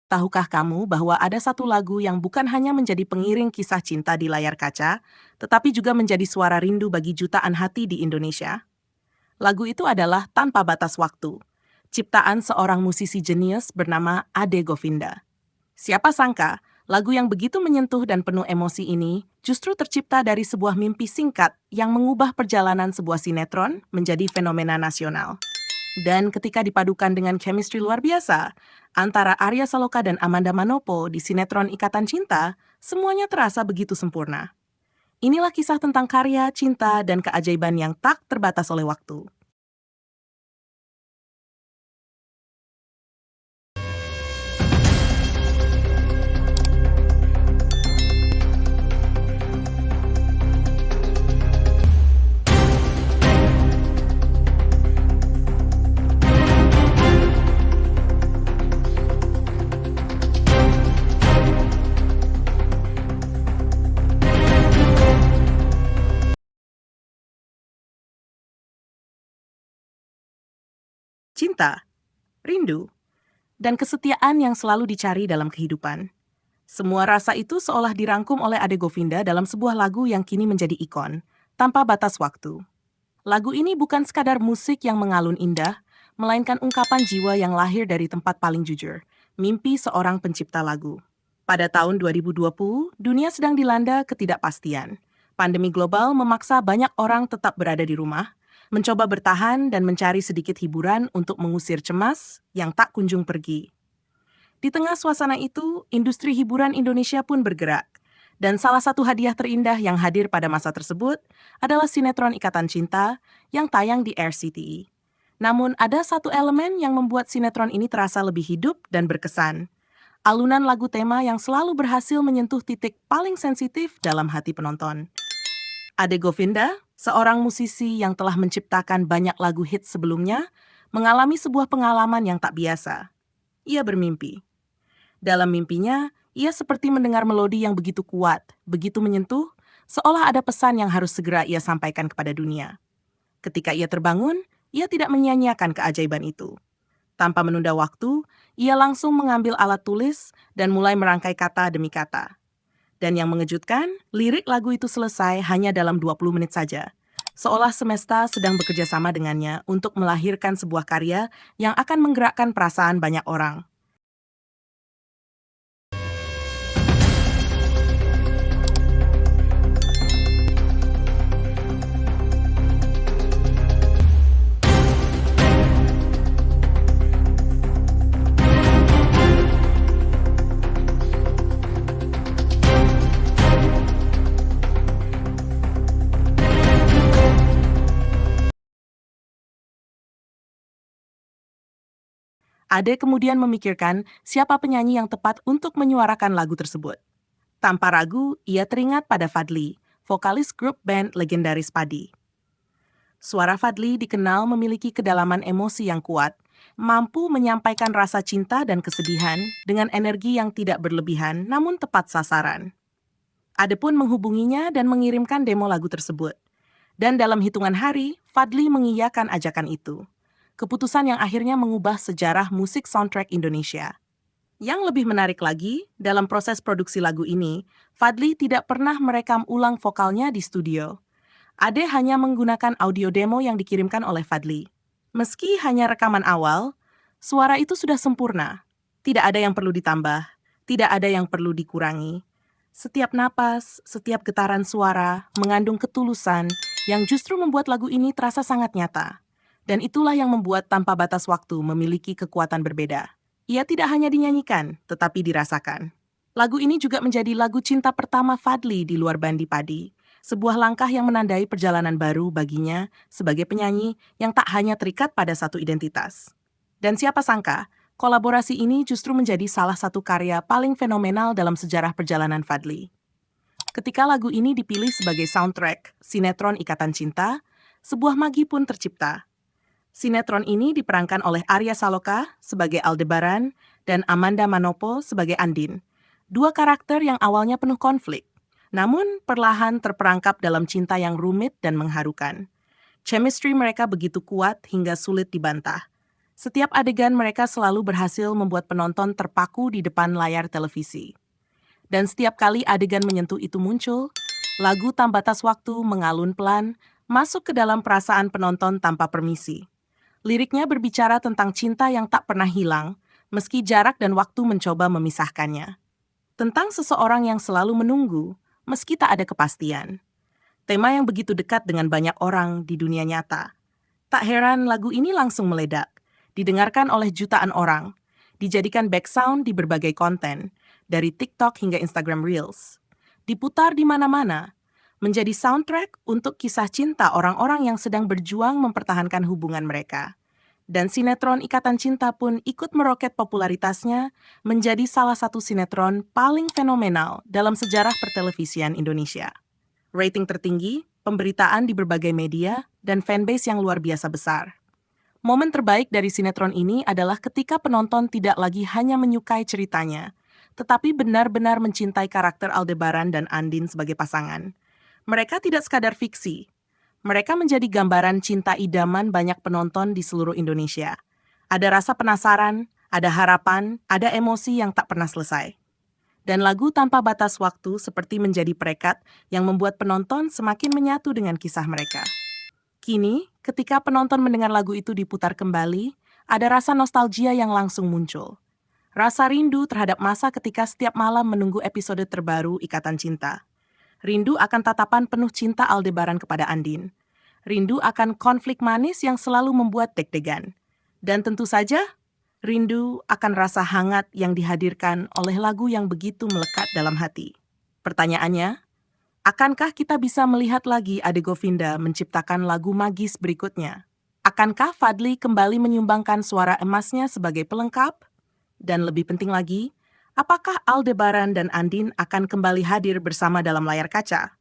Tahukah kamu bahwa ada satu lagu yang bukan hanya menjadi pengiring kisah cinta di layar kaca, tetapi juga menjadi suara rindu bagi jutaan hati di Indonesia? Lagu itu adalah Tanpa Batas Waktu, ciptaan seorang musisi jenius bernama Ade Govinda. Siapa sangka, lagu yang begitu menyentuh dan penuh emosi ini justru tercipta dari sebuah mimpi singkat yang mengubah perjalanan sebuah sinetron menjadi fenomena nasional. Dan ketika dipadukan dengan chemistry luar biasa, antara Arya Saloka dan Amanda Manopo di sinetron Ikatan Cinta, semuanya terasa begitu sempurna. Inilah kisah tentang karya, cinta, dan keajaiban yang tak terbatas oleh waktu. Cinta, rindu, dan kesetiaan yang selalu dicari dalam kehidupan. Semua rasa itu seolah dirangkum oleh Ade Govinda dalam sebuah lagu yang kini menjadi ikon, Tanpa Batas Waktu. Lagu ini bukan sekadar musik yang mengalun indah, melainkan ungkapan jiwa yang lahir dari tempat paling jujur, mimpi seorang pencipta lagu. Pada tahun 2020, dunia sedang dilanda ketidakpastian. Pandemi global memaksa banyak orang tetap berada di rumah, mencoba bertahan dan mencari sedikit hiburan untuk mengusir cemas yang tak kunjung pergi. Di tengah suasana itu, industri hiburan Indonesia pun bergerak. Dan salah satu hadiah terindah yang hadir pada masa tersebut adalah sinetron Ikatan Cinta yang tayang di RCTI. Namun ada satu elemen yang membuat sinetron ini terasa lebih hidup dan berkesan. Alunan lagu tema yang selalu berhasil menyentuh titik paling sensitif dalam hati penonton. Ade Govinda, seorang musisi yang telah menciptakan banyak lagu hits sebelumnya, mengalami sebuah pengalaman yang tak biasa. Ia bermimpi. Dalam mimpinya, ia seperti mendengar melodi yang begitu kuat, begitu menyentuh, seolah ada pesan yang harus segera ia sampaikan kepada dunia. Ketika ia terbangun, ia tidak menyia-nyiakan keajaiban itu. Tanpa menunda waktu, ia langsung mengambil alat tulis dan mulai merangkai kata demi kata. Dan yang mengejutkan, lirik lagu itu selesai hanya dalam 20 menit saja. Seolah semesta sedang bekerja sama dengannya untuk melahirkan sebuah karya yang akan menggerakkan perasaan banyak orang. Ade kemudian memikirkan siapa penyanyi yang tepat untuk menyuarakan lagu tersebut. Tanpa ragu, ia teringat pada Fadly, vokalis grup band legendaris Padi. Suara Fadly dikenal memiliki kedalaman emosi yang kuat, mampu menyampaikan rasa cinta dan kesedihan dengan energi yang tidak berlebihan namun tepat sasaran. Ade pun menghubunginya dan mengirimkan demo lagu tersebut. Dan dalam hitungan hari, Fadly mengiyakan ajakan itu. Keputusan yang akhirnya mengubah sejarah musik soundtrack Indonesia. Yang lebih menarik lagi, dalam proses produksi lagu ini, Fadly tidak pernah merekam ulang vokalnya di studio. Ade hanya menggunakan audio demo yang dikirimkan oleh Fadly. Meski hanya rekaman awal, suara itu sudah sempurna. Tidak ada yang perlu ditambah, tidak ada yang perlu dikurangi. Setiap napas, setiap getaran suara mengandung ketulusan yang justru membuat lagu ini terasa sangat nyata. Dan itulah yang membuat Tanpa Batas Waktu memiliki kekuatan berbeda. Ia tidak hanya dinyanyikan, tetapi dirasakan. Lagu ini juga menjadi lagu cinta pertama Fadly di luar Bandi Padi. Sebuah langkah yang menandai perjalanan baru baginya sebagai penyanyi yang tak hanya terikat pada satu identitas. Dan siapa sangka, kolaborasi ini justru menjadi salah satu karya paling fenomenal dalam sejarah perjalanan Fadly. Ketika lagu ini dipilih sebagai soundtrack sinetron Ikatan Cinta, sebuah magi pun tercipta. Sinetron ini diperankan oleh Arya Saloka sebagai Aldebaran dan Amanda Manopo sebagai Andin. Dua karakter yang awalnya penuh konflik, namun perlahan terperangkap dalam cinta yang rumit dan mengharukan. Chemistry mereka begitu kuat hingga sulit dibantah. Setiap adegan mereka selalu berhasil membuat penonton terpaku di depan layar televisi. Dan setiap kali adegan menyentuh itu muncul, lagu tanpa batas waktu mengalun pelan, masuk ke dalam perasaan penonton tanpa permisi. Liriknya berbicara tentang cinta yang tak pernah hilang, meski jarak dan waktu mencoba memisahkannya. Tentang seseorang yang selalu menunggu, meski tak ada kepastian. Tema yang begitu dekat dengan banyak orang di dunia nyata. Tak heran lagu ini langsung meledak, didengarkan oleh jutaan orang, dijadikan background di berbagai konten, dari TikTok hingga Instagram Reels. Diputar di mana-mana, menjadi soundtrack untuk kisah cinta orang-orang yang sedang berjuang mempertahankan hubungan mereka. Dan sinetron Ikatan Cinta pun ikut meroket popularitasnya menjadi salah satu sinetron paling fenomenal dalam sejarah pertelevisian Indonesia. Rating tertinggi, pemberitaan di berbagai media, dan fanbase yang luar biasa besar. Momen terbaik dari sinetron ini adalah ketika penonton tidak lagi hanya menyukai ceritanya, tetapi benar-benar mencintai karakter Aldebaran dan Andin sebagai pasangan. Mereka tidak sekadar fiksi. Mereka menjadi gambaran cinta idaman banyak penonton di seluruh Indonesia. Ada rasa penasaran, ada harapan, ada emosi yang tak pernah selesai. Dan lagu tanpa batas waktu seperti menjadi perekat yang membuat penonton semakin menyatu dengan kisah mereka. Kini, ketika penonton mendengar lagu itu diputar kembali, ada rasa nostalgia yang langsung muncul. Rasa rindu terhadap masa ketika setiap malam menunggu episode terbaru Ikatan Cinta. Rindu akan tatapan penuh cinta Aldebaran kepada Andin. Rindu akan konflik manis yang selalu membuat deg-degan. Dan tentu saja, rindu akan rasa hangat yang dihadirkan oleh lagu yang begitu melekat dalam hati. Pertanyaannya, akankah kita bisa melihat lagi Ade Govinda menciptakan lagu magis berikutnya? Akankah Fadly kembali menyumbangkan suara emasnya sebagai pelengkap? Dan lebih penting lagi, apakah Aldebaran dan Andin akan kembali hadir bersama dalam layar kaca?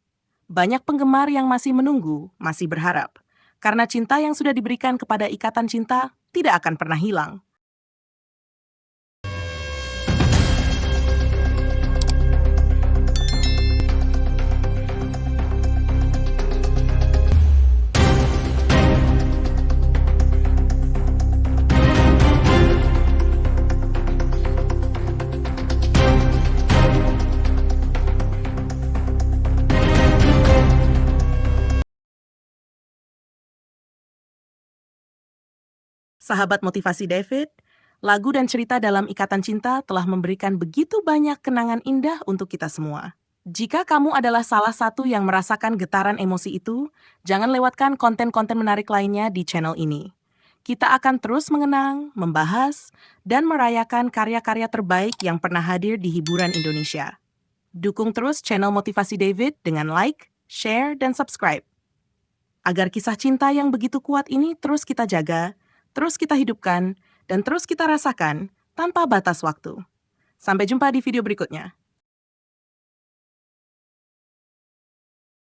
Banyak penggemar yang masih menunggu, masih berharap. Karena cinta yang sudah diberikan kepada Ikatan Cinta tidak akan pernah hilang. Sahabat motivasi David, lagu dan cerita dalam Ikatan Cinta telah memberikan begitu banyak kenangan indah untuk kita semua. Jika kamu adalah salah satu yang merasakan getaran emosi itu, jangan lewatkan konten-konten menarik lainnya di channel ini. Kita akan terus mengenang, membahas, dan merayakan karya-karya terbaik yang pernah hadir di hiburan Indonesia. Dukung terus channel Motivasi David dengan like, share, dan subscribe. Agar kisah cinta yang begitu kuat ini terus kita jaga, terus kita hidupkan, dan terus kita rasakan tanpa batas waktu. Sampai jumpa di video berikutnya.